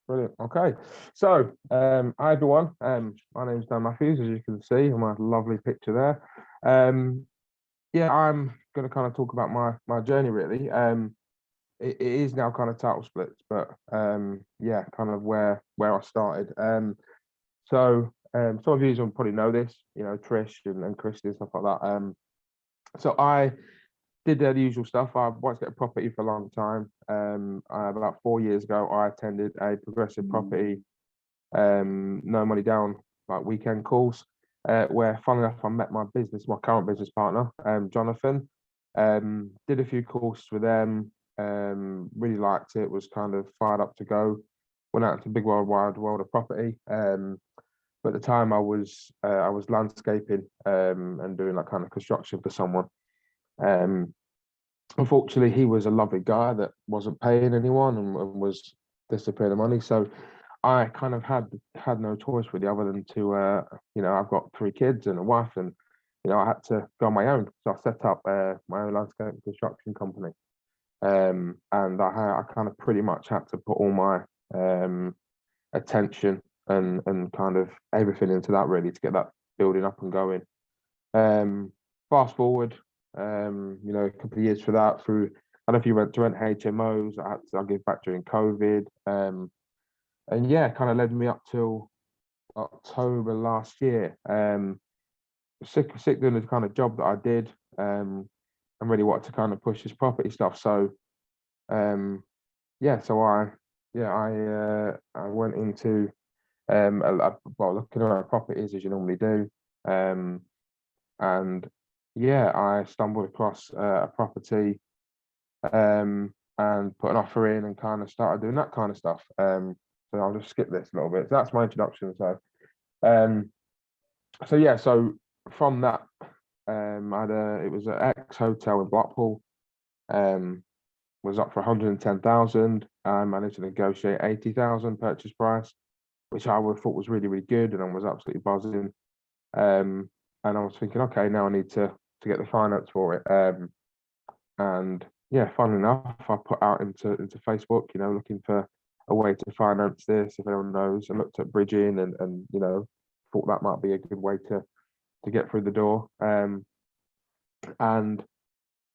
Brilliant. Okay. So, hi everyone. My name's Dan Matthews, as you can see on my lovely picture there. Yeah, I'm going to kind of talk about my journey really. It is now kind of title splits, but yeah, kind of where I started. Some of you will probably know this, Trish and Christy and stuff like that. So I did the usual stuff. I wanted to get a property for a long time. About 4 years ago, I attended a progressive property no money down like weekend calls, where funnily enough I met my current business partner, Jonathan. Did a few courses with them, really liked it, was kind of fired up to go. Went out to the big wide world of property. But at the time I was landscaping and doing like kind of construction for someone. Um, Unfortunately, he was a lovely guy that wasn't paying anyone and was disappearing the money. So I kind of had no choice really other than to I've got three kids and a wife, and I had to go on my own. So I set up my own landscape construction company, and I kind of pretty much had to put all my attention and kind of everything into that really to get that building up and going. Fast forward, a couple of years for that through. I don't know if you went to rent HMOs. I give back during COVID. And yeah, kind of led me up till October last year. Sick doing the kind of job that I did, and really wanted to kind of push this property stuff. So yeah, so I went into looking around properties as you normally do, and yeah, I stumbled across a property, and put an offer in and kind of started doing that kind of stuff. So I'll just skip this a little bit. So that's my introduction. Um, so yeah, so from that, it was an ex hotel in Blackpool. Um, was up for 110,000. I managed to negotiate 80,000 purchase price, which I would thought was really really good, and I was absolutely buzzing. And I was thinking, okay, now I need to get the finance for it. And yeah, funnily enough, I put out into Facebook, looking for a way to finance this. If anyone knows, I looked at bridging and thought that might be a good way to get through the door. And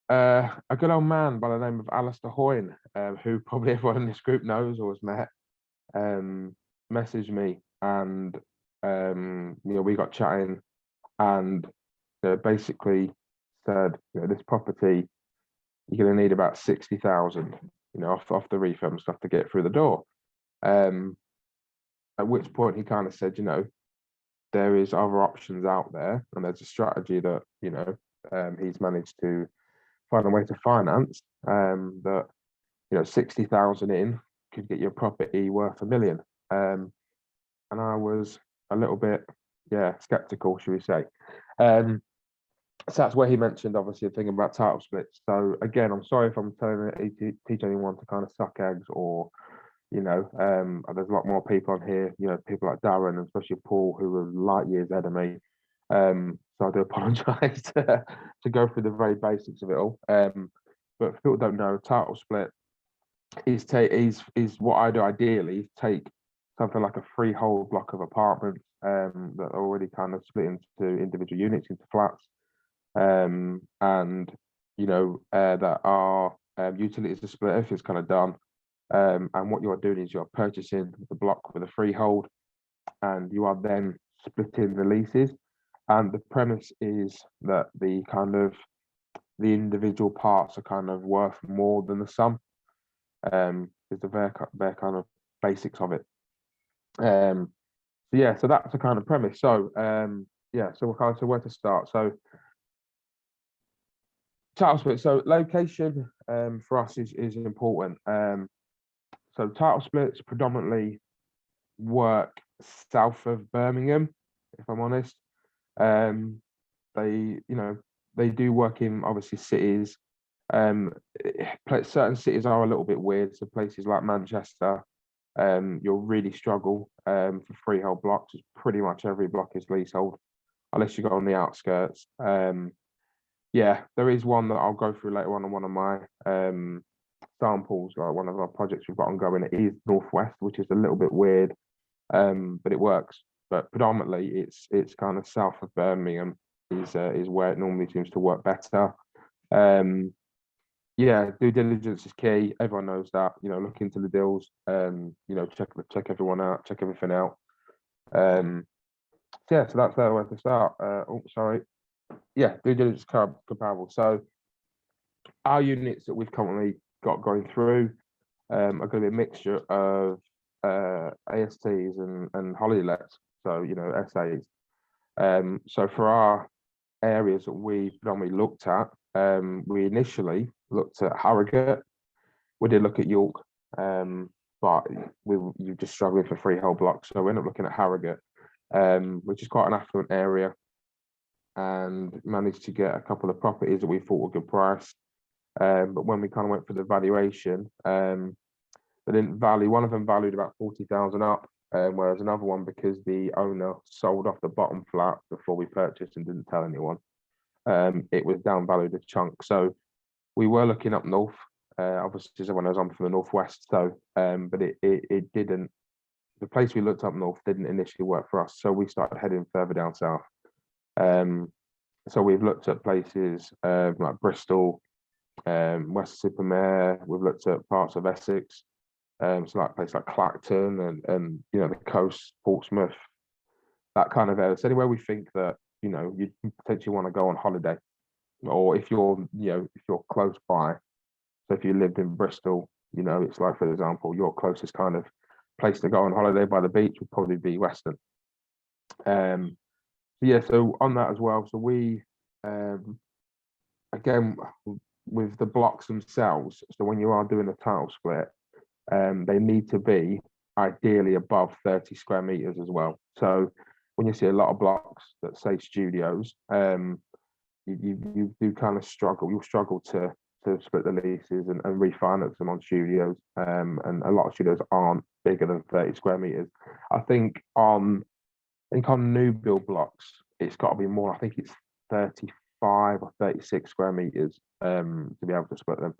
a good old man by the name of Alistair Hoyne, who probably everyone in this group knows or has met, messaged me, and we got chatting, and basically said, this property you're going to need about 60,000, off the refurb stuff to get through the door. At which point he kind of said, there is other options out there, and there's a strategy that he's managed to find a way to finance, that 60,000 in could get your property worth 1 million. And I was a little bit, skeptical, should we say. So that's where he mentioned obviously the thing about title splits. So again, I'm sorry if I'm teach anyone to kind of suck eggs, or there's a lot more people on here, people like Darren and especially Paul, who are light years ahead of me. So I do apologise to go through the very basics of it all. But if people don't know, title split is what I do ideally, take something like a freehold block of apartments that are already kind of split into individual units, into flats, and that are utilities are split if it's kind of done. And what you are doing is you're purchasing the block with a freehold, and you are then splitting the leases. And the premise is that the individual parts are kind of worth more than the sum. Is the very kind of basics of it. So yeah, so that's the kind of premise. So so we're kind of, so where to start? So title split. So location for us is important. So title splits predominantly work south of Birmingham, if I'm honest. They they do work in obviously cities. Certain cities are a little bit weird. So places like Manchester, you'll really struggle for freehold blocks. Pretty much every block is leasehold, unless you go on the outskirts. Yeah, there is one that I'll go through later on in one of my samples, like one of our projects we've got ongoing, it is northwest, which is a little bit weird, but it works. But predominantly, it's kind of south of Birmingham is where it normally seems to work better. Yeah, due diligence is key. Everyone knows that. Look into the deals. Check everyone out, check everything out. Yeah, so that's where to start. Sorry. Yeah, due diligence comparable. So our units that we've currently got going through are going to be a mixture of ASTs and holiday lets. So SAs. So for our areas that we predominantly looked at, we initially looked at Harrogate. We did look at York, but you just struggling for freehold blocks. So we ended up looking at Harrogate, which is quite an affluent area, and managed to get a couple of properties that we thought were good price. But when we kind of went for the valuation, they didn't value. One of them valued about 40,000 up, whereas another one, because the owner sold off the bottom flat before we purchased and didn't tell anyone, it was down valued a chunk. So we were looking up north. Obviously, everyone knows I'm from the northwest, so but it didn't. The place we looked up north didn't initially work for us, so we started heading further down south. So we've looked at places like Bristol, West Supermare. We've looked at parts of Essex, so like places like Clacton and the coast, Portsmouth, that kind of area. So anywhere we think that you potentially want to go on holiday, or if you're close by. So if you lived in Bristol, it's like, for example, your closest kind of place to go on holiday by the beach would probably be Weston. So on that as well. So we again, with the blocks themselves. So when you are doing a title split, they need to be ideally above 30 square meters as well. So when you see a lot of blocks that say studios, you do kind of struggle. You'll struggle to split the leases and refinance them on studios. And a lot of studios aren't bigger than 30 square meters. I think on new build blocks, it's got to be more. I think it's 35 or 36 square meters to be able to split them.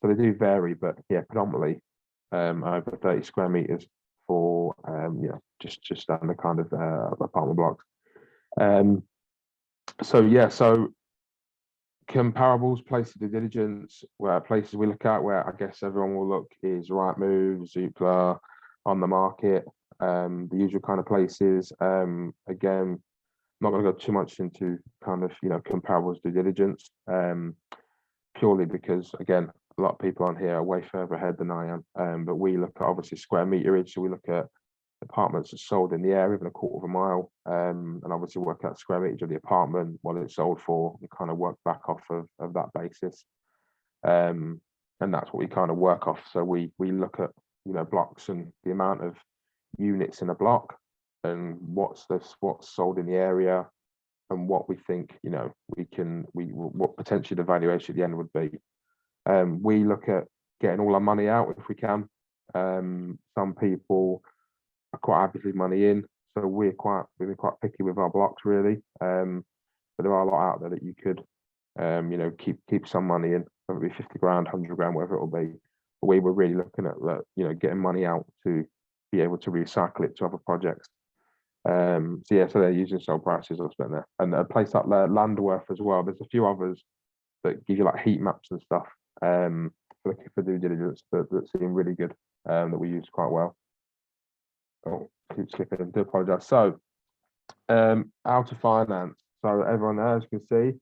So they do vary, but yeah, predominantly over 30 square meters for just standard kind of apartment blocks. So comparables, places of due diligence, where places we look at, where I guess everyone will look, is Rightmove, Zoopla, On the Market, the usual kind of places. Again, not going to go too much into kind of comparables due diligence, purely because, again, a lot of people on here are way further ahead than I am. But we look at obviously square meterage, so we look at apartments that sold in the area within a quarter of a mile, and obviously work out square meterage of the apartment, what it's sold for, and kind of work back off of that basis. And that's what we kind of work off. So we look at blocks and the amount of units in a block, and what's sold in the area, and what we think what potentially the valuation at the end would be. We look at getting all our money out if we can. Some people are quite happy to leave money in, so we've been quite picky with our blocks, really. But there are a lot out there that you could keep some money in, whether it be 50 grand, 100 grand, whatever it will be. But we were really looking at that, getting money out to be able to recycle it to other projects. So they're using sold prices I've spent there, and a place like Landworth as well. There's a few others that give you like heat maps and stuff for due diligence that seem really good, that we use quite well. Oh, keep slipping and do apologize. So how to finance. So everyone there, as you can see,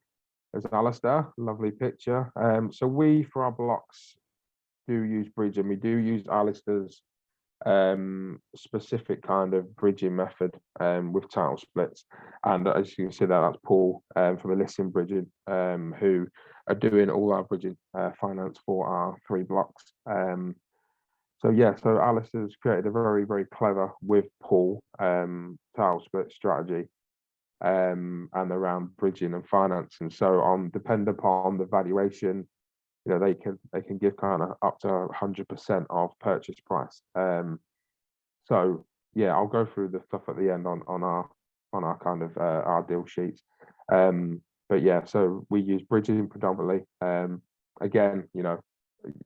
there's Alistair, lovely picture. So we, for our blocks, do use bridging. We do use Alistair's specific kind of bridging method with title splits, and as you can see that's Paul from the listing bridging, who are doing all our bridging finance for our 3 blocks. So Alistair's created a very, very clever with Paul title split strategy and around bridging and financing. So depend upon the valuation, they can give kind of up to 100% of purchase price. So I'll go through the stuff at the end on our kind of our deal sheets. So we use bridging predominantly. Again,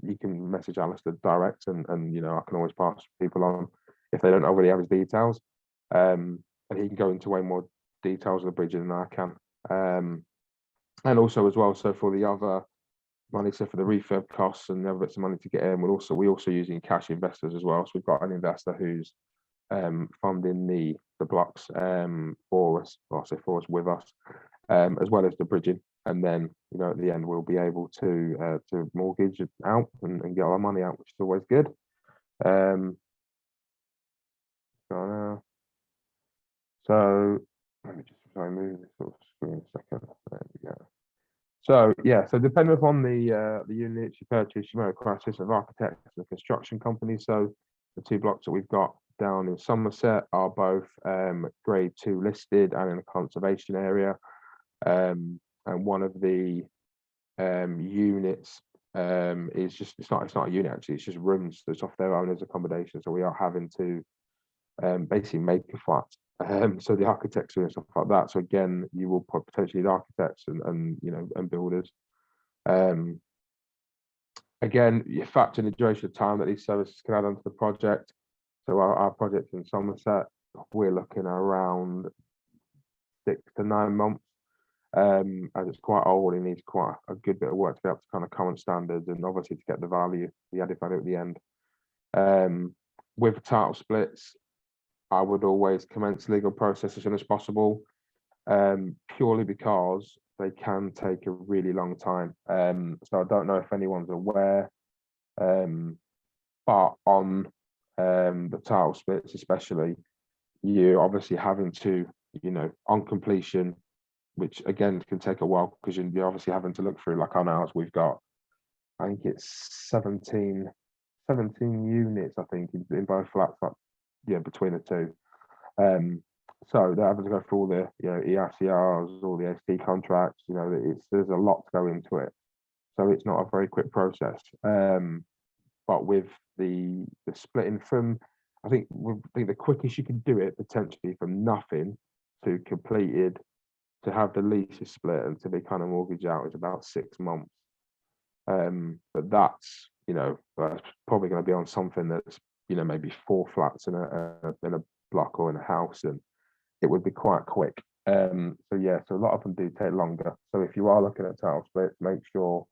you can message Alistair direct, and you know, I can always pass people on if they don't already have his details. And he can go into way more details of the bridging than I can. And also as well, so for the other money, so for the refurb costs and the other bits of money to get in, we also using cash investors as well. So we've got an investor who's funding the blocks for us, or say for us, with us, as well as the bridging. And then, you know, at the end we'll be able to mortgage it out and get our money out, which is always good. So let me just try and move this sort of screen a second. There we go. So yeah, so depending upon the units you purchase, you may require assistance of architects and construction companies. So the two blocks that we've got down in Somerset are both grade 2 listed and in a conservation area. And one of the units is just it's not a unit actually, it's just rooms that's off their owner's accommodation. So we are having to basically make a flat. So the architects and stuff like that. So again, you will potentially need architects and you know, and builders. Again, you factor in the duration of time that these services can add onto the project. So our project in Somerset, we're looking around 6 to 9 months. As it's quite old, it needs quite a good bit of work to be up to kind of current standards, and obviously to get the value, the added value at the end. With title splits, I would always commence legal process as soon as possible, purely because they can take a really long time. So I don't know if anyone's aware, but on the title splits especially, you're obviously having to, you know, on completion, which again can take a while because you're obviously having to look through, like on ours, we've got, I think it's 17 units, I think, in both flats, like, yeah, between the two. So they're having to go through all the, you know, EICRs, all the SD contracts, you know, there's a lot to go into it. So it's not a very quick process. But with the splitting from, I think the quickest you can do it potentially from nothing to completed, to have the leases split and to be kind of mortgage out, is about 6 months. But that's, you know, probably going to be on something that's, you know, maybe 4 flats in a block or in a house, and it would be quite quick. So yeah, so a lot of them do take longer. So if you are looking at title splits, make sure.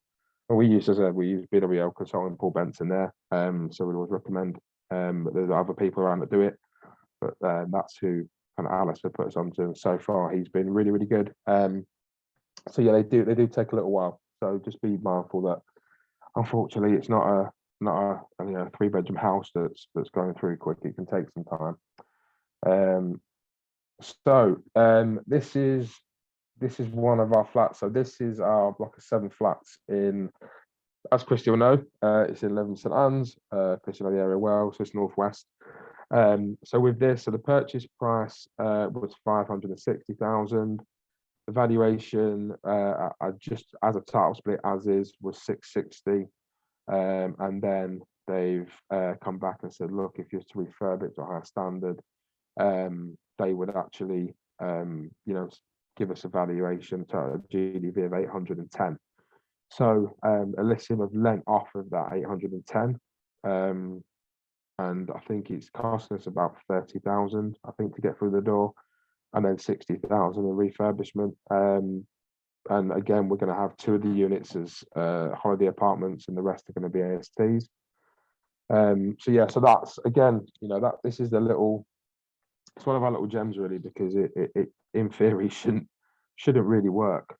Well, we use BWL consultant Paul Benson there. So we always recommend. But there's other people around that do it, but that's who kind of Alistair put us onto. And so far, he's been really, really good. So yeah, they do take a little while. So just be mindful that, unfortunately, it's not a you know, 3-bedroom house that's going through quick. It can take some time. This is one of our flats. So this is our block of 7 flats in, as Christy will know, it's in Leven St Anne's. Christy know the area well, so it's northwest. So with this, so the purchase price was 560,000. The valuation, I just, as a title split as is, was 660. And then they've come back and said, look, if you're to refurb it to a higher standard, they would actually, you know, give us a valuation to a GDV of 810. So Elysium have lent off of that 810, and I think it's costing us about 30,000, I think, to get through the door, and then 60,000 in refurbishment. And again, we're going to have 2 of the units as holiday apartments, and the rest are going to be ASTs. So yeah, so that's, again, you know, that this is it's one of our little gems really, because it in theory shouldn't really work,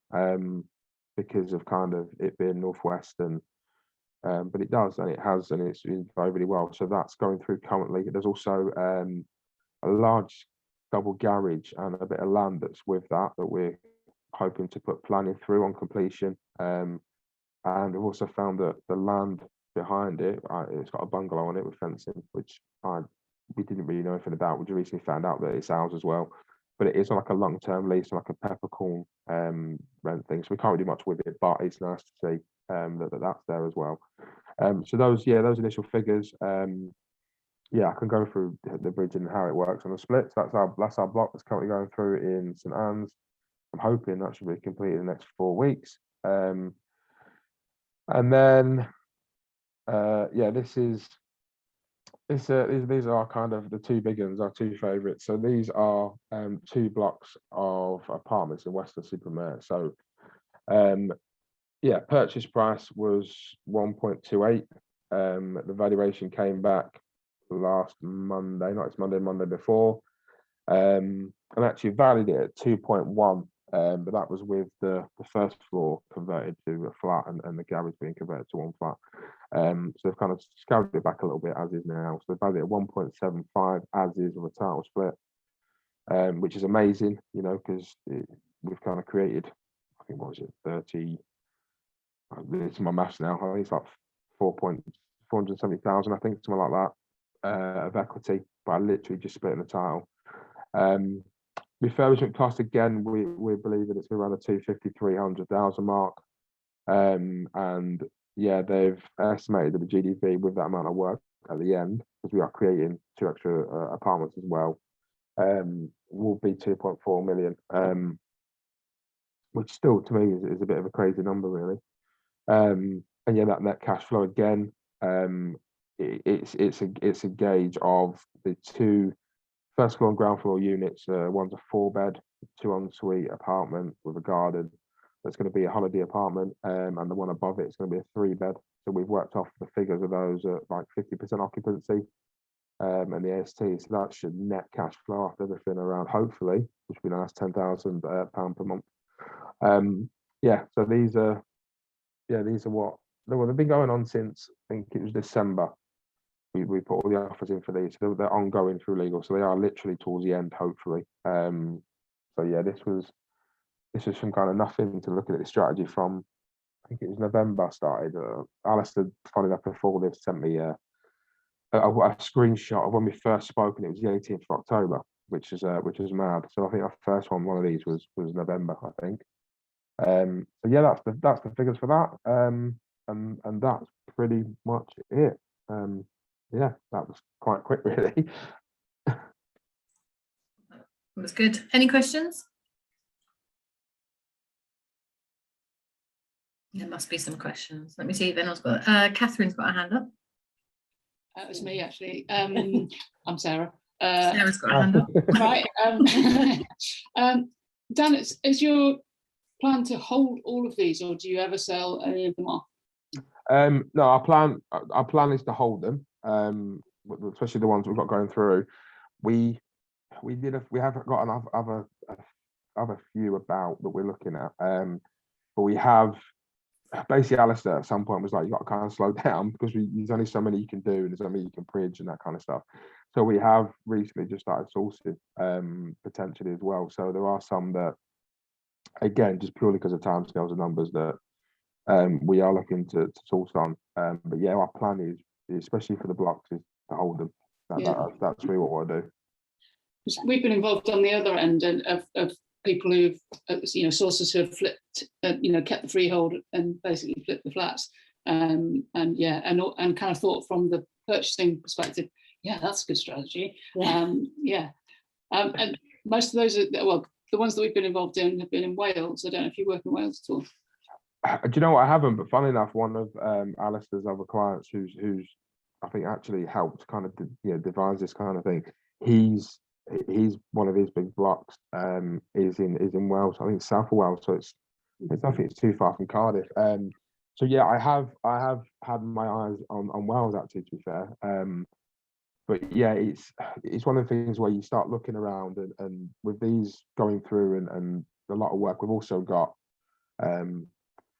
because of kind of it being northwest, and but it does, and it has, and it's doing very, really well. So that's going through currently. There's also a large double garage and a bit of land that's with that we're hoping to put planning through on completion. And we've also found that the land behind it, it's got a bungalow on it with fencing, which we didn't really know anything about. We recently found out that it's ours as well, but it is on like a long-term lease, like a peppercorn rent thing. So we can't really do much with it, but it's nice to see that's there as well. So those initial figures. Yeah, I can go through the bridge and how it works on the splits. That's our block that's currently going through in St Anne's. I'm hoping that should be completed in the next 4 weeks. And then Yeah, these are kind of the two big ones, our two favourites. So these are two blocks of apartments in Western-super-Mare. So yeah, purchase price was 1.28. The valuation came back last Monday, not this Monday, Monday before, and actually valued it at 2.1. But that was with the first floor converted to a flat and the garage being converted to one flat. So they've kind of scaled it back a little bit as is now. So they've valued it at 1.75 as is with a title split, which is amazing, you know, because we've kind of created, I think, what was it, 30, it's my maths now, I think it's like 470,000, I think, something like that, of equity, but I literally just split in the title. Refurbishment cost, again, we believe that it's around the 250,000-300,000 mark. And yeah, they've estimated that the GDV with that amount of work at the end, because we are creating 2 extra apartments as well, will be 2.4 million, which still to me is a bit of a crazy number, really. And yeah, that net cash flow again, it's a gauge of the 2 first floor and ground floor units. One's a 4-bed, 2 ensuite apartment with a garden. That's going to be a holiday apartment, and the one above it is going to be a 3-bed. So we've worked off the figures of those at like 50% occupancy, and the AST. So that should net cash flow after everything around, hopefully, which would be nice, £10,000 per month. Yeah, so these are what they've been going on since, I think it was December. We put all the offers in for these. So they're ongoing through legal, so they are literally towards the end, hopefully. So yeah, this was from kind of nothing to looking at the strategy from, I think it was November I started. Alistair, funny enough, before this, sent me a screenshot of when we first spoke, and it was the 18th of October, which is mad. So I think our first one of these was November, I think. So yeah, that's the figures for that. And that's pretty much it. Yeah, that was quite quick, really. That was good. Any questions? There must be some questions. Let me see if anyone's got. Catherine's got a hand up. That was me, actually. I'm Sarah. Sarah's got a hand up. Right. Dan, is your plan to hold all of these, or do you ever sell any of them off? No, our plan is to hold them, especially the ones we've got going through. We have got other few about that we're looking at, but we have basically, Alistair at some point was like, you got to kind of slow down, because there's only so many you can do, and there's only you can bridge and that kind of stuff. So we have recently just started sourcing, potentially as well. So there are some that, again, just purely because of timescales and numbers, that we are looking to source on. But yeah, our plan is, especially for the blocks, is to hold them. That's really what we'll do. We've been involved on the other end of people who've, sources who have flipped, kept the freehold and basically flipped the flats. And kind of thought from the purchasing perspective, yeah, that's a good strategy. Yeah. And most of those are, well, the ones that we've been involved in have been in Wales. I don't know if you work in Wales at all. Do you know what? I haven't, but funny enough, one of Alistair's other clients, who's I think actually helped kind of devise this kind of thing. He's one of his big blocks is in Wales. I think South of Wales, so I think it's too far from Cardiff. So yeah, I have had my eyes on Wales, actually, to be fair. But yeah, it's one of the things where you start looking around, and with these going through and a lot of work, we've also got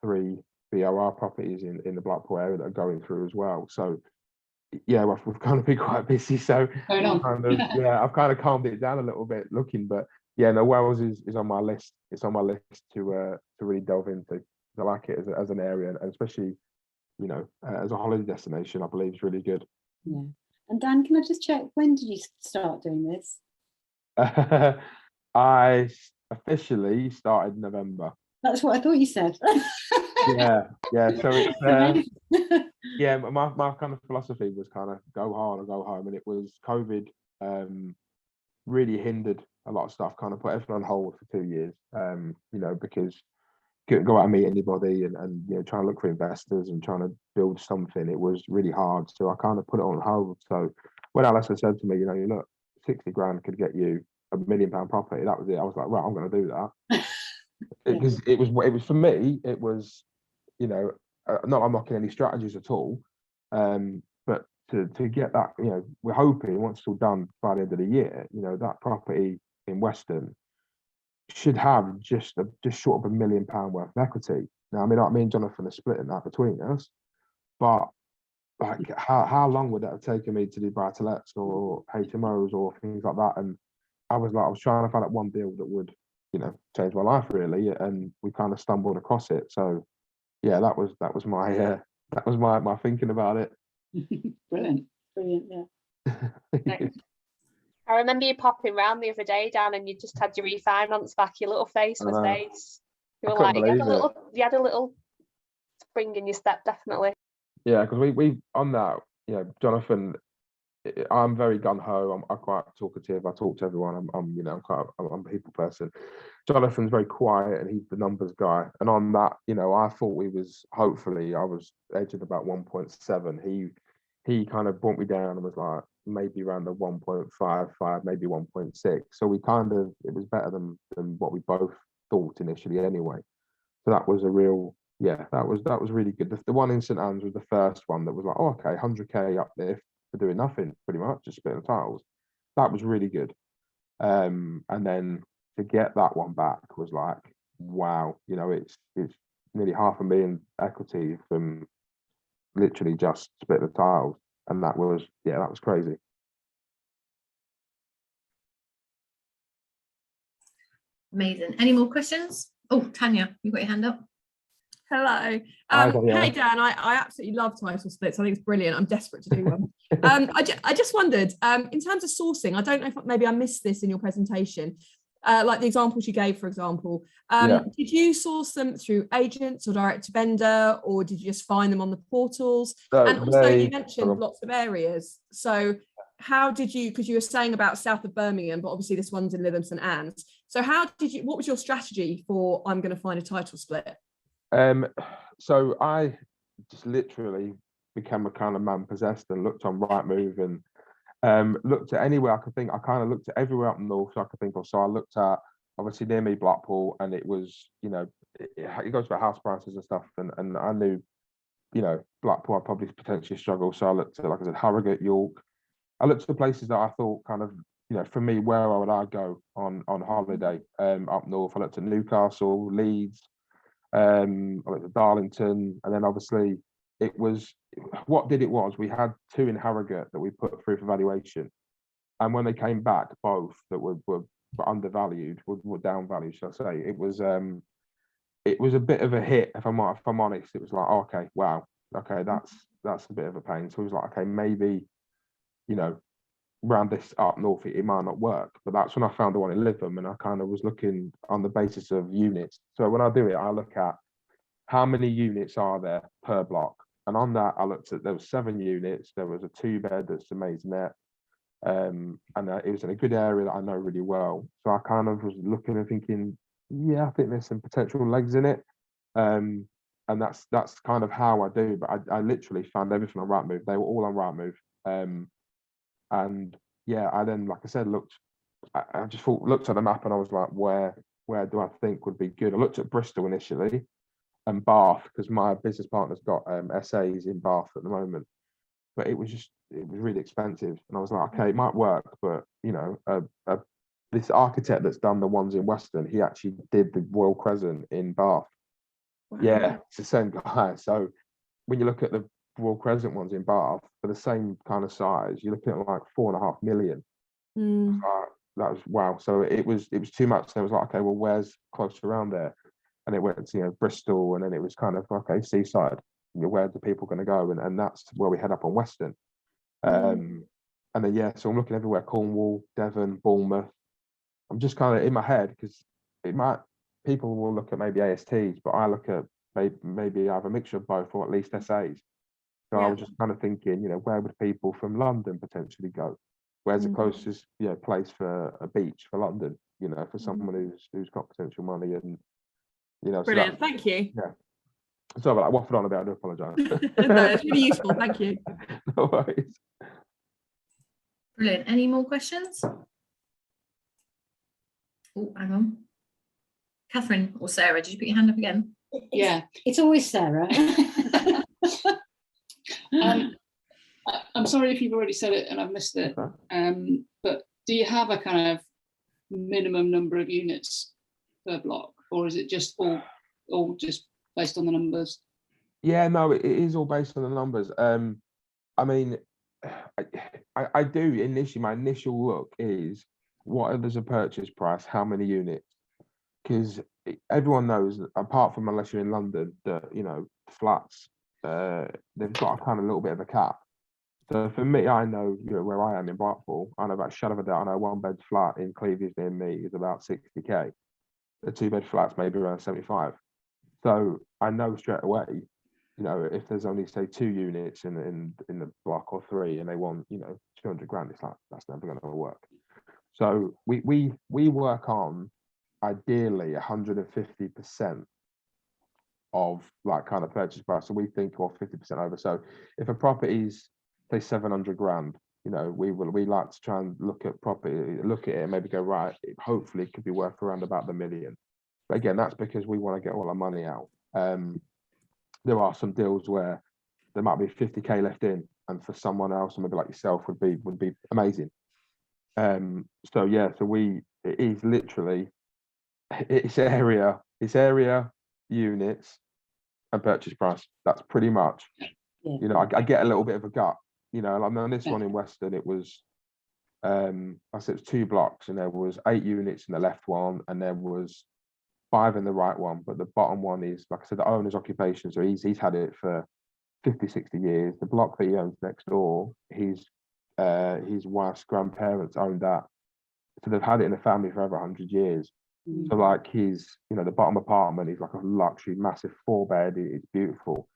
3 BOR properties in the Blackpool area that are going through as well. So yeah, we've kind of been quite busy. So I've kind of calmed it down a little bit looking, but yeah, no, Wales is on my list. It's on my list to really delve into. I like it as an area, and especially, as a holiday destination, I believe is really good. Yeah. And Dan, can I just check, when did you start doing this? I officially started in November. That's what I thought you said. Yeah. So it's yeah. My kind of philosophy was kind of go hard or go home, and it was COVID really hindered a lot of stuff. Kind of put everything on hold for 2 years. Because couldn't go out and meet anybody, and you know, trying to look for investors and trying to build something. It was really hard, so I kind of put it on hold. So when Alistair said to me, you know, look, 60 grand could get you £1 million property, that was it. I was like, right, I'm going to do that. Because it was for me, it was, you know, not I'm knocking any strategies at all, but to get that, you know, we're hoping once it's all done by the end of the year, you know, that property in Weston should have just short of £1 million worth of equity. Now, I mean, me and Jonathan are splitting that between us, but like, how long would that have taken me to do buy-to-lets or HMOs or things like that? And I was trying to find that one deal that would, you know, change my life really, and we kind of stumbled across it. So yeah, that was my thinking about it. Brilliant. Brilliant, yeah. I remember you popping round the other day, Dan, and you just had your refinance back. Your little face was nice. You I were couldn't like, believe you had a little spring in your step, definitely. Yeah, because we on that, you know, Jonathan, I'm very gun ho. I'm quite talkative. I talk to everyone. I'm you know, I'm a people person. Jonathan's very quiet and he's the numbers guy. And on that, you know, I thought I was edging about 1.7. He kind of brought me down and was like maybe around the 1.55, maybe 1.6. So it was better than what we both thought initially anyway. So that was that was really good. The one in St Anne's was the first one that was like, oh, okay, 100k uplift for doing nothing, pretty much, just splitting the tiles. That was really good. And then to get that one back was like, wow, you know, it's nearly £500,000 equity from literally just split the tiles. And that was crazy. Amazing. Any more questions? Oh, Tanya, you got your hand up. Hello. Hi, Danielle. Hey, Dan, I absolutely love title splits. I think it's brilliant. I'm desperate to do one. I just wondered, in terms of sourcing, I don't know if maybe I missed this in your presentation, like the examples you gave, for example. Did you source them through agents or direct to vendor, or did you just find them on the portals? And also you mentioned lots of areas. So how did you, because you were saying about south of Birmingham, but obviously this one's in Lytham St Anne's. So what was your strategy for, I'm going to find a title split? So I just literally became a kind of man possessed and looked on Rightmove and looked at anywhere I could think. I kind of looked at everywhere up north I could think of. So I looked at obviously near me Blackpool, and it was, you know, it goes for house prices and stuff, and I knew, you know, Blackpool I'd probably potentially struggle. So I looked at, like I said, Harrogate, York. I looked at the places that I thought kind of, you know, for me, where would I go on holiday up north. I looked at Newcastle, Leeds. I went to Darlington, and then obviously we had 2 in Harrogate that we put through for valuation, and when they came back, both that were undervalued, were down valued, shall I say. It was a bit of a hit, if I'm honest. It was like, oh, okay, wow, okay, that's a bit of a pain. So it was like, okay, maybe, you know, round this up north it might not work. But that's when I found the one in Lytham, and I kind of was looking on the basis of units. So when I do it, I look at how many units are there per block, and on that I looked at, there was 7 units. There was a 2-bed that's a maisonette, and it was in a good area that I know really well. So I kind of was looking and thinking, yeah, I think there's some potential legs in it, and that's kind of how I do. But I literally found everything on Rightmove. They were all on Rightmove. And yeah, I then, like I said, looked at the map, and I was like, where do I think would be good? I looked at Bristol initially and Bath, because my business partner's got SAs in Bath at the moment, but it was really expensive, and I was like, okay, it might work, but you know, this architect that's done the ones in Weston, he actually did the Royal Crescent in Bath. Wow. Yeah, it's the same guy. So when you look at the Royal Crescent ones in Bath for the same kind of size, you're looking at like 4.5 million. That was wow. So it was too much. So I was like, okay, well, where's close around there? And it went to, you know, Bristol, and then it was kind of, okay, seaside. You know, where's the people going to go? And that's where we head up on Weston. And then yeah, so I'm looking everywhere: Cornwall, Devon, Bournemouth. I'm just kind of in my head, because people will look at maybe ASTs, but I look at maybe I have a mixture of both, or at least SAs. So I was just kind of thinking, you know, where would people from London potentially go? Where's the closest, you know, place for a beach for London? You know, for someone who's got potential money, and You know, so Brilliant. Thank you. sorry about that. Waffled on a bit. I do apologise. No, it's really useful. Thank you. No worries. Brilliant. Any more questions? Oh, hang on. Catherine or Sarah, did you put your hand up again? Yeah. It's always Sarah. I'm sorry if you've already said it and I've missed it. But do you have a kind of minimum number of units per block, or is it just all just based on the numbers? Yeah, no, it is all based on the numbers. I mean, I do initially, my initial look is what is a purchase price, how many units? Because everyone knows, apart from unless you're in London, that, you know, flats, they've got a kind of little bit of a cap. So for me, I know, you know, where I am in Blackpool, I know about a shadow of a doubt, I know a 1-bed flat in Cleveland near me is about 60k. A 2-bed flat's maybe around 75. So I know straight away, you know, if there's only say 2 units in the block or 3 and they want, you know, 200 grand, it's like, that's never going to work. So we work on ideally 150% of like kind of purchase price. So we think, well, 50% over. So if a property's say 700 grand, you know, we like to try and look at it and maybe go, right, hopefully it could be worth around about the million. But again, that's because we want to get all our money out. There are some deals where there might be 50k left in, and for someone else, maybe like yourself, would be amazing. So yeah, so it is literally it's area, units, and purchase price. That's pretty much. Yeah. You know, I get a little bit of a gut. You know, like on this one in Weston, it was, I said it was 2 blocks, and there was 8 units in the left one, and there was 5 in the right one. But the bottom one is, like I said, the owner's occupation. So he's had it for 50, 60 years. The block that he owns next door, his wife's grandparents owned that. So they've had it in the family for over 100 years. So like you know, the bottom apartment is like a luxury, massive 4-bed. It's beautiful.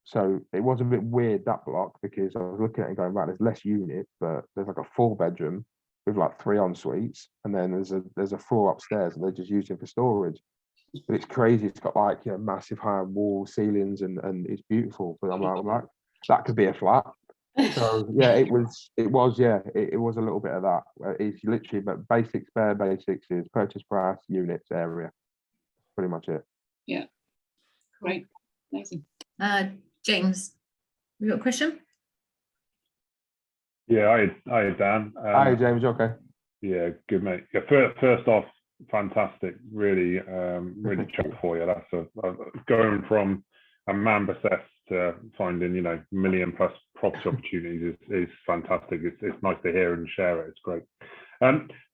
So it was a bit weird, that block, because I was looking at it and going, right, there's less units, but there's like a 4-bedroom with like 3 en suites, and then there's a floor upstairs, and they're just using for storage. But it's crazy. It's got like, you know, massive high wall ceilings, and it's beautiful. But I'm like, that could be a flat. So yeah, it was a little bit of that. It's literally, but bare basics is purchase price, units, area, pretty much it. Yeah, great, amazing. James, you got a question? Yeah, hi Dan. Hi James, you okay? Yeah, good mate. Yeah, first off, fantastic. Really, really chuffed for you. That's going from a man possessed to finding, you know, million+ property opportunities is fantastic. It's nice to hear and share it. It's great.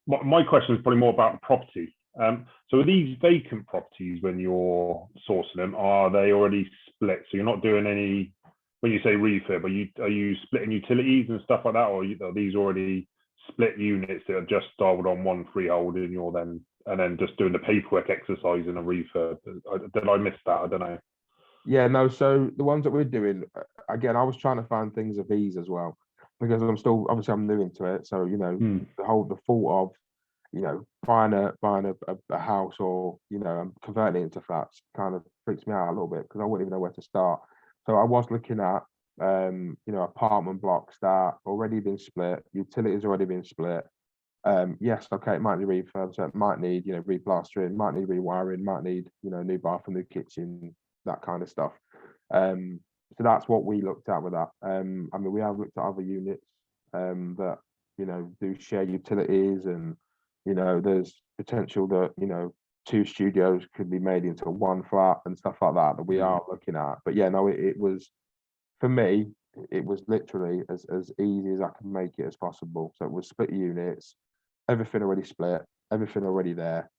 My question is probably more about the property. So are these vacant properties, when you're sourcing them, are they already split? So you're not doing any, when you say refurb, are you splitting utilities and stuff like that, or are these already split units that are just started on one freehold, and you're then just doing the paperwork exercise in a refurb? Did I miss that? I don't know. Yeah, no. So the ones that we're doing, again, I was trying to find things of ease as well, because I'm still, obviously I'm new into it. So, you know, the thought of, you know, buying a house, or, you know, converting it into flats kind of freaks me out a little bit, because I wouldn't even know where to start. So I was looking at, you know, apartment blocks that already been split, utilities already been split. Yes, okay, it might need refurb, so it might need, you know, replastering, might need rewiring, might need, you know, new bathroom, new kitchen, that kind of stuff. So that's what we looked at with that. I mean, we have looked at other units that, you know, do share utilities, and, you know, there's potential that, you know, 2 studios could be made into 1 flat and stuff like that we are looking at. But yeah, no, it was, for me, it was literally as easy as I could make it as possible. So it was split units, everything already split, everything already there.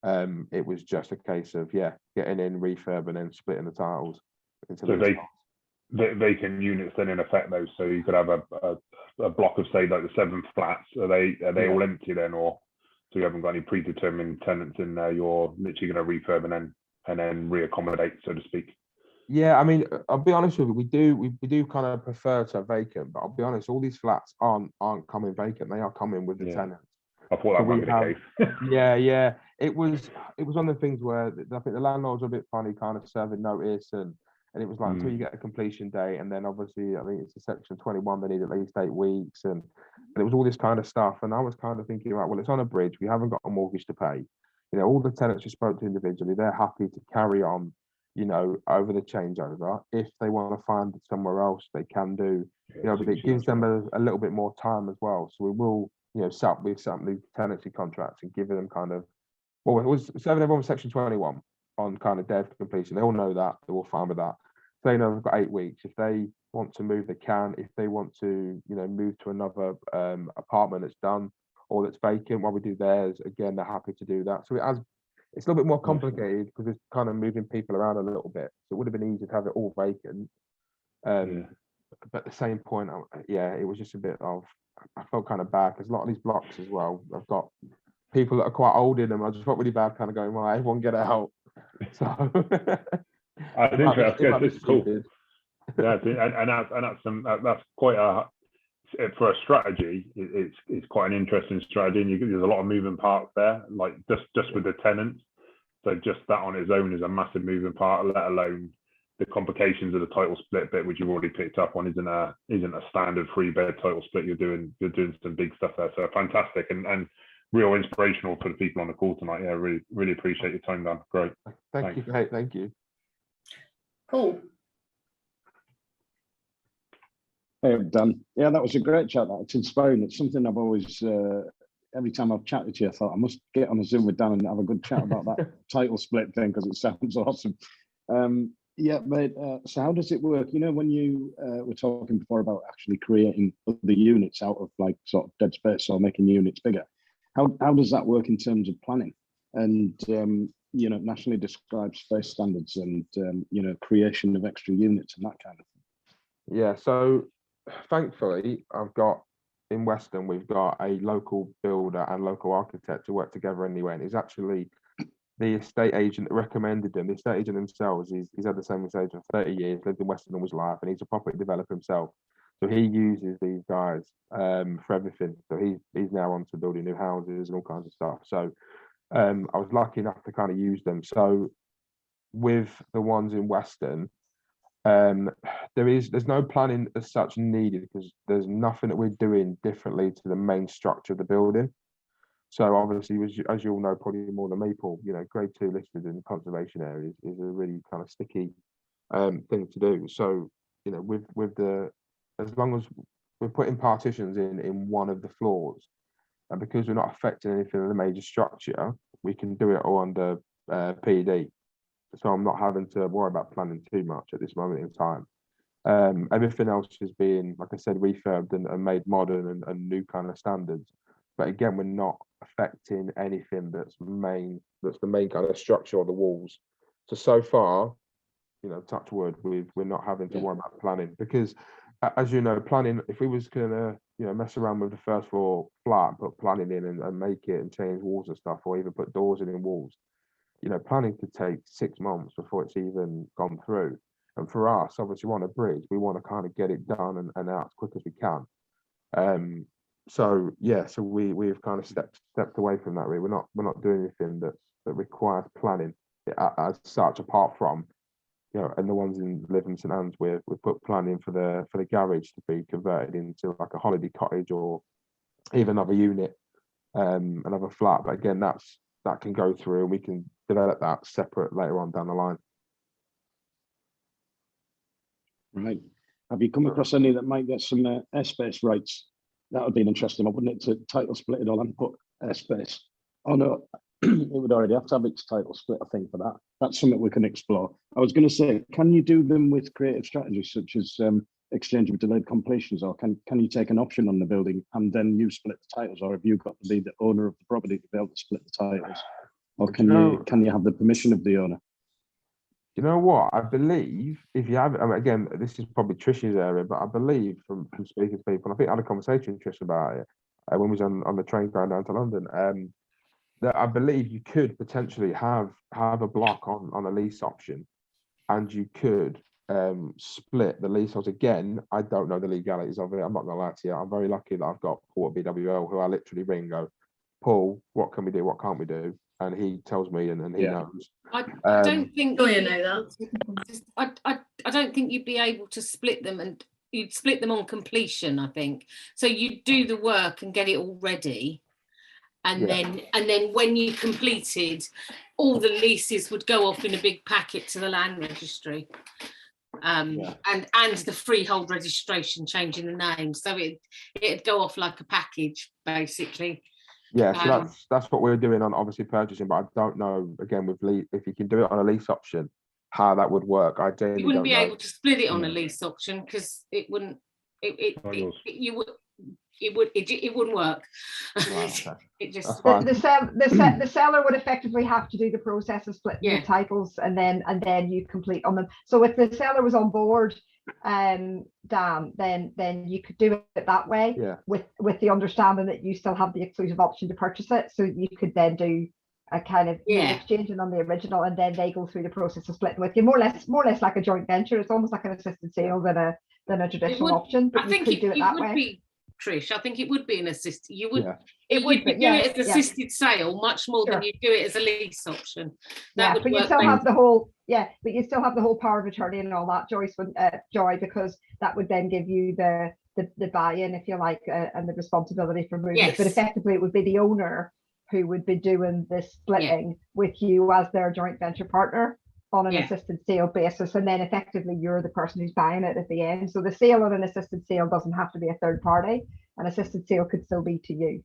It was just a case of, yeah, getting in, refurb, and then splitting the titles. So vacant units then, in effect, though, so you could have a block of, say, like the 7 flats. Are they all empty then, or so you haven't got any predetermined tenants in there? You're literally going to refurb and then reaccommodate, so to speak. Yeah, I mean, I'll be honest with you, we do kind of prefer to have vacant, but I'll be honest, all these flats aren't coming vacant. They are coming with the tenants. I thought So that might be the case. yeah. It was one of the things where I think the landlords were a bit funny, kind of serving notice, and it was like until you get a completion date, and then obviously I think it's a section 21, they need at least 8 weeks, and it was all this kind of stuff. And I was kind of thinking, right, well, it's on a bridge, we haven't got a mortgage to pay. You know, all the tenants you spoke to individually, they're happy to carry on, you know, over the changeover. If they want to find somewhere else, they can do, you know, but it gives them a little bit more time as well. So we will, you know, set up the tenancy contracts and give them kind of, well, it was serving everyone with section 21 on kind of dev completion. They all know that, they're all fine with that. So they know they've got 8 weeks. If they want to move, they can. If they want to, you know, move to another apartment that's done or that's vacant while we do theirs, again, they're happy to do that. So it's a little bit more complicated because it's kind of moving people around a little bit. So it would have been easy to have it all vacant. But at the same point, yeah, it was just a bit of, I felt kind of bad because a lot of these blocks as well, I've got people that are quite old in them. I just felt really bad kind of going, well, everyone get out. So I think that's cool. Yeah, that's quite a, for a strategy, it's quite an interesting strategy, and there's a lot of moving parts there, like just with the tenants. So just that on its own is a massive moving part, let alone the complications of the title split bit, which you've already picked up on, isn't a standard 3-bed title split. You're doing some big stuff there. So fantastic and real inspirational for the people on the call tonight. Yeah, really appreciate your time, Dan. Great. Thank you, mate. Thank you. Cool. Hey, Dan. Yeah, that was a great chat. It's inspiring. It's something I've always, every time I've chatted to you, I thought I must get on a Zoom with Dan and have a good chat about that title split thing because it sounds awesome. Yeah, mate. So how does it work? You know, when you were talking before about actually creating other units out of like sort of dead space or making units bigger, how does that work in terms of planning and you know, nationally described space standards and you know, creation of extra units and that kind of thing? Yeah, so thankfully I've got in Western, we've got a local builder and local architect to work together anyway, and he's actually the estate agent that recommended them. The estate agent themselves, he's had the same estate agent for 30 years, lived in Western all his life, and he's a property developer himself. So he uses these guys for everything. So he's now on to building new houses and all kinds of stuff. So I was lucky enough to kind of use them. So with the ones in Western, there's no planning as such needed because there's nothing that we're doing differently to the main structure of the building. So obviously, as you all know, probably more than me, Paul, you know, grade 2 listed in conservation areas is a really kind of sticky thing to do. So, you know, as long as we're putting partitions in one of the floors, and because we're not affecting anything in the major structure, we can do it all under PED. So I'm not having to worry about planning too much at this moment in time. Everything else is being, like I said, refurbed and made modern and new kind of standards. But again, we're not affecting anything that's the main kind of structure or the walls. So far, you know, touch wood, we're not having to worry about planning because, as you know, planning, if we was gonna, you know, mess around with the first floor flat, put planning in and make it and change walls and stuff, or even put doors in walls, you know, planning could take 6 months before it's even gone through. And for us, obviously, on a bridge, we want to kind of get it done and out as quick as we can. So yeah, so we've kind of stepped away from that. We're not doing anything that requires planning as such, apart from, you know, and the ones in Liv St Anne's, we put planning for the garage to be converted into like a holiday cottage or even another unit, another flat. But again, that can go through and we can develop that separate later on down the line. Right. Have you come across any that might get some airspace rights? That would be interesting, wouldn't it, to title split it all and put airspace? Oh no, it would already have to have its title split, I think, for that. That's something we can explore. I was going to say, can you do them with creative strategies such as exchange of delayed completions, or can you take an option on the building and then you split the titles, or have you got to be the owner of the property to be able to split the titles, or can you have the permission of the owner? You know what? I believe if you have, I mean, again, this is probably Trish's area, but I believe from speaking to people, I think I had a conversation with Trish about it when we was on the train going down to London. That I believe you could potentially have a block on a lease option, and you could split the leaseholds. Again, I don't know the legalities of it. I'm not gonna lie to you. I'm very lucky that I've got Port BWL, who I literally ring and go, Paul, what can we do? What can't we do? And he tells me, and he Yeah. knows. I Um, don't think Sure, you know that. I don't think you'd be able to split them, and you'd split them on completion, I think. So you'd do the work and get it all ready. And Yeah. then when you completed, all the leases would go off in a big packet to the land registry. Yeah. And the freehold registration changing the name. So it'd go off like a package, basically. Yeah, so Um, that's what we're doing on obviously purchasing, but I don't know again with lease if you can do it on a lease option, how that would work. I genuinely You wouldn't don't be know. able to split it on a No. lease option because it wouldn't. Not yours. It wouldn't work. Right, okay. It just That's fine. The seller would effectively have to do the process of splitting Yeah. the titles, and then you complete on them. So if the seller was on board, Dan, then you could do it that way, Yeah. with the understanding that you still have the exclusive option to purchase it. So you could then do a kind of exchanging on the original, and then they go through the process of splitting with you, more or less like a joint venture. It's almost like an assisted sale than a traditional option, but I you think could do it that would way. be, Trish. I think it would be an assisted. You would. Yeah. It would you'd be, do yeah, it as yeah. assisted sale much more than Sure. you do it as a lease option. That Yeah, would but you work still better. have the whole, but you still have the whole power of attorney and all that, Joyce, Joy, because that would then give you the buy-in, if you like, and the responsibility for moving it. But Yes. effectively, it would be the owner who would be doing this splitting with you as their joint venture partner on an Yeah. assisted sale basis, and then effectively you're the person who's buying it at the end. So the sale on an assisted sale doesn't have to be a third party. An assisted sale could still be to you.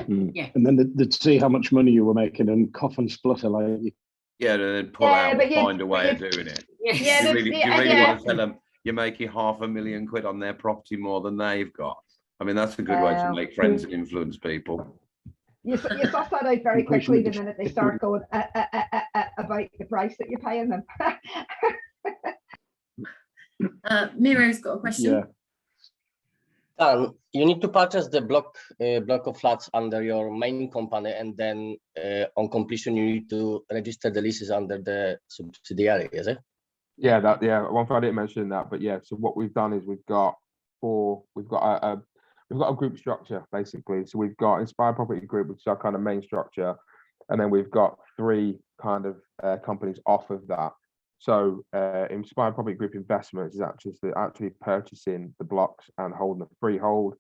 Yeah. And then they'd see how much money you were making and cough and splutter like you. Yeah, and then pull Yeah, out but and you- find a way of but doing it. Yes. Yeah, Do you that's- really, yeah, do you really yeah. want to tell them you're making £500,000 on their property more than they've got? I mean, that's a good way to make friends and influence people. You suss that out very Good question quickly with the the minute they start going about the price that you're paying them. Miro's got a question. Yeah. You need to purchase the block of flats under your main company, and then on completion you need to register the leases under the subsidiary, is it? Yeah, one thing I didn't mention that, but yeah, so what we've done is we've got a group structure basically. So we've got Inspired Property Group, which is our kind of main structure, and then we've got 3 kind of companies off of that. So Inspired Property Group Investments is actually purchasing the blocks and holding the freehold,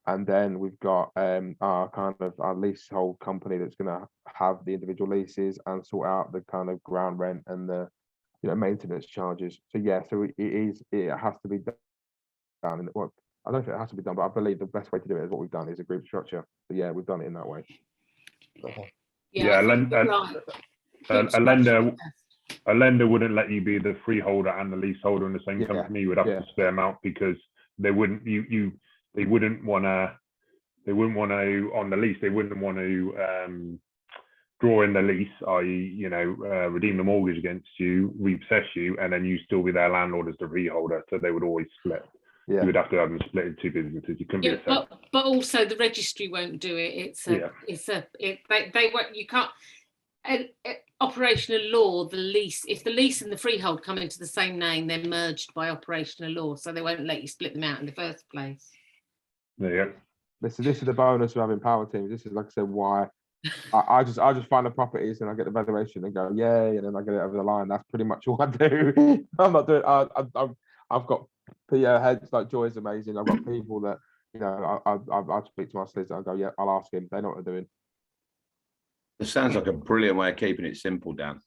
and then we've got our leasehold company that's going to have the individual leases and sort out the kind of ground rent and the maintenance charges. So yeah, so it has to be done. And well, I don't think it has to be done, but I believe the best way to do it is what we've done is a group structure. So yeah, we've done it in that way. Yeah, I think you're right. A lender wouldn't let you be the freeholder and the leaseholder in the same company. You would have to split them out because they wouldn't they wouldn't want to on the lease, they wouldn't want to draw in the lease, i.e., redeem the mortgage against you, repossess you, and then you still be their landlord as the freeholder. So they would always split. Yeah. You would have to have them split in 2 businesses. You couldn't be the same. But also the registry won't do it. They won't. You can't. Operational law, if the lease and the freehold come into the same name, they're merged by operational law, so they won't let you split them out in the first place. Yeah. This is the bonus of having power teams. This is, like I said, why I just find the properties and I get the valuation and go yay, and then I get it over the line. That's pretty much all I do. I'm not doing. I've got PO heads like Joy's amazing. I've got people that I speak to my solicitor. I go, yeah, I'll ask him. They know what they're doing. It sounds like a brilliant way of keeping it simple, Dan.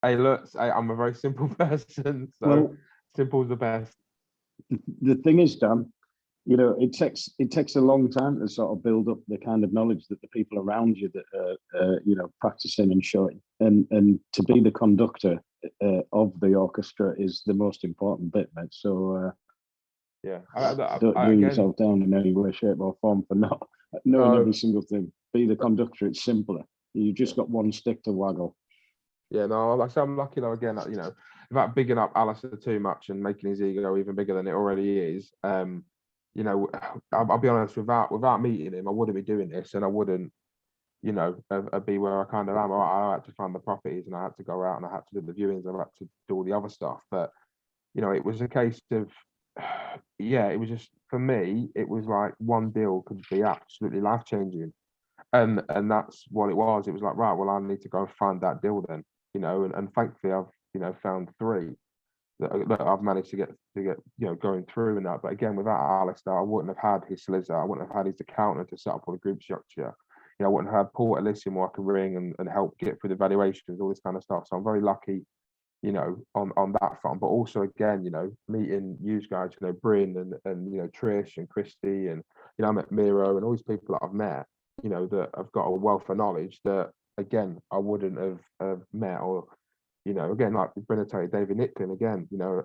Hey, look, I'm a very simple person, so simple is the best. The thing is, Dan, it takes a long time to sort of build up the kind of knowledge that the people around you that are practicing and showing, and to be the conductor of the orchestra is the most important bit, mate. So yeah, don't bring yourself down in any way, shape, or form for not knowing every single thing. Be the conductor. It's simpler. You just got one stick to waggle. Yeah, no, like I said, I'm lucky though. Again, without bigging up Alistair too much and making his ego even bigger than it already is. I'll be honest. Without meeting him, I wouldn't be doing this, and I wouldn't, be where I kind of am. I had to find the properties, and I had to go out, and I had to do the viewings. I had to do all the other stuff. But it was a case of, it was just for me. It was like one deal could be absolutely life changing. And that's what it was. It was like, right, well, I need to go and find that deal then, you know, and thankfully I've, you know, found 3 that I've managed to get, you know, going through and that. But again, without Alistair, I wouldn't have had his solicitor, I wouldn't have had his accountant to set up all the group structure. You know, I wouldn't have had Paul Elysium where I could ring and help get through the valuations, all this kind of stuff. So I'm very lucky, you know, on that front. But also again, you know, meeting you guys, you know, Bryn and you know, Trish and Christy, and you know, I met Miro and all these people that I've met, you know, that have got a wealth of knowledge that again I wouldn't have met. Or you know, again, like Bryn told David Nicklin, again, you know,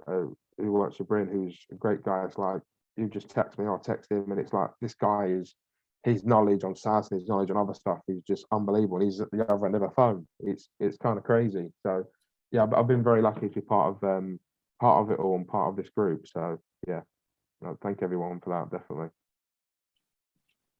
who works for Bryn, who's a great guy. It's like, you just text me, I'll text him, and it's like, this guy is, his knowledge on SaaS and his knowledge on other stuff is just unbelievable. He's at the other end of a phone. It's kind of crazy. So yeah, I've been very lucky to be part of it all and part of this group. So yeah, thank everyone for that, definitely.